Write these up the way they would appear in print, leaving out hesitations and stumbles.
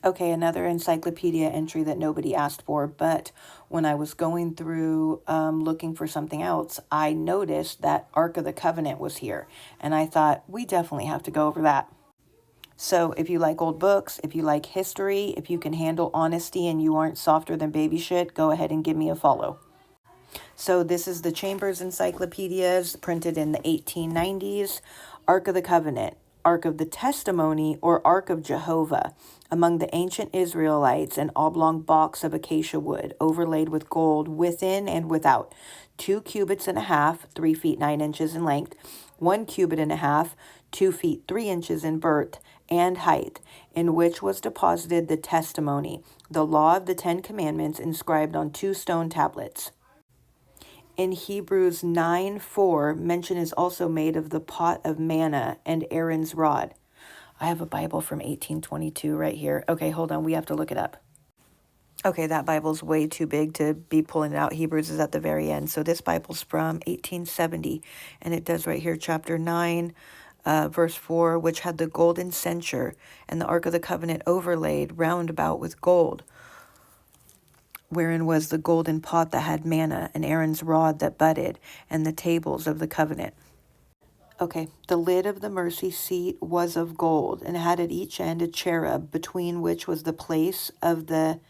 Okay, another encyclopedia entry that nobody asked for, but when I was going through looking for something else, I noticed that Ark of the Covenant was here, and I thought we definitely have to go over that. So if you like old books, if you like history, if you can handle honesty and you aren't softer than baby shit, go ahead and give me a follow. So this is the Chambers Encyclopedias printed in the 1890s. Ark of the Covenant, Ark of the Testimony, or Ark of Jehovah. Among the ancient Israelites, an oblong box of acacia wood overlaid with gold within and without. 2 cubits and a half, 3 feet 9 inches in length. 1 cubit and a half, 2 feet 3 inches in breadth and height, in which was deposited the testimony, the law of the 10 Commandments inscribed on 2 stone tablets. In Hebrews 9:4, mention is also made of the pot of manna and Aaron's rod. I have a Bible from 1822 right here. Okay, hold on. We have to look it up. Okay, that Bible's way too big to be pulling it out. Hebrews is at the very end. So this Bible's from 1870, and it does right here, chapter 9, verse 4, which had the golden censer and the Ark of the Covenant overlaid round about with gold, wherein was the golden pot that had manna, and Aaron's rod that budded, and the tables of the covenant. Okay, the lid of the mercy seat was of gold, and had at each end a cherub, between which was the place of the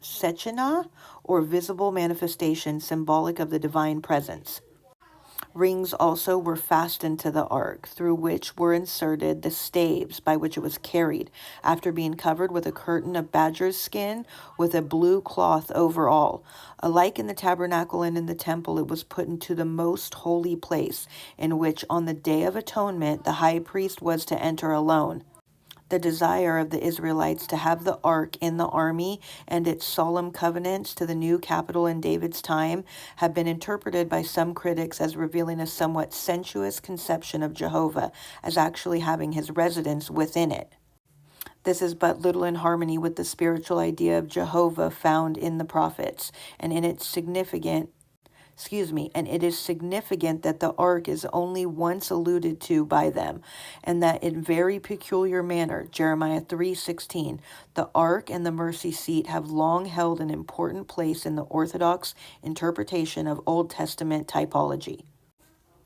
Shekinah, or visible manifestation, symbolic of the divine presence. Rings also were fastened to the ark, through which were inserted the staves by which it was carried, after being covered with a curtain of badger's skin, with a blue cloth over all. Alike in the tabernacle and in the temple, it was put into the most holy place, in which on the day of atonement the high priest was to enter alone. The desire of the Israelites to have the ark in the army and its solemn covenants to the new capital in David's time have been interpreted by some critics as revealing a somewhat sensuous conception of Jehovah as actually having his residence within it. This is but little in harmony with the spiritual idea of Jehovah found in the prophets, and it is significant that the ark is only once alluded to by them, and that in very peculiar manner, Jeremiah 3:16, the ark and the mercy seat have long held an important place in the Orthodox interpretation of Old Testament typology.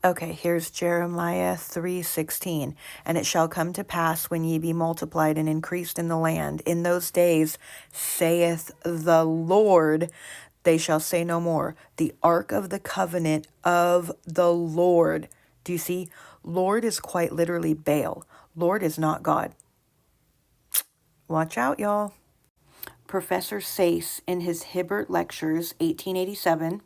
Okay, here's Jeremiah 3:16. And it shall come to pass when ye be multiplied and increased in the land, in those days, saith the Lord, they shall say no more, the ark of the covenant of the Lord. Do you see? Lord is quite literally Baal. Lord is not God. Watch out, y'all. Professor Sayce, in his Hibbert Lectures, 1887,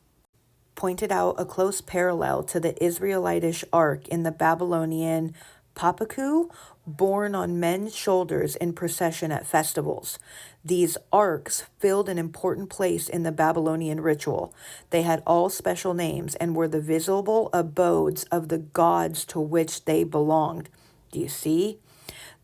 pointed out a close parallel to the Israelitish ark in the Babylonian papaku, borne on men's shoulders in procession at festivals. These arks filled an important place in the Babylonian ritual. They had all special names and were the visible abodes of the gods to which they belonged. Do you see?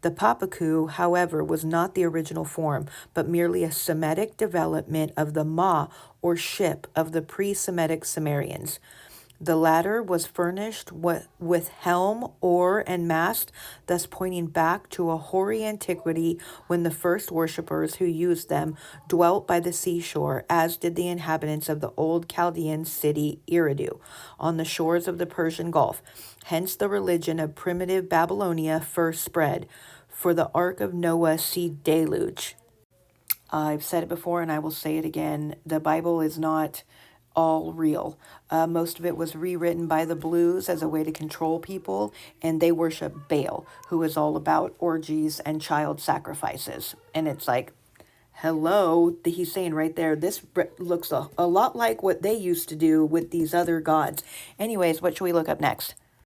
The papaku, however, was not the original form, but merely a Semitic development of the ma, or ship, of the pre-Semitic Sumerians. The latter was furnished with helm, oar, and mast, thus pointing back to a hoary antiquity when the first worshippers who used them dwelt by the seashore, as did the inhabitants of the old Chaldean city Eridu, on the shores of the Persian Gulf. Hence the religion of primitive Babylonia first spread. For the Ark of Noah see deluge. I've said it before and I will say it again. The Bible is not all real. Most of it was rewritten by the Blues as a way to control people, and they worship Baal, who is all about orgies and child sacrifices. And it's like, hello, he's saying right there, this looks a lot like what they used to do with these other gods. Anyways, what should we look up next?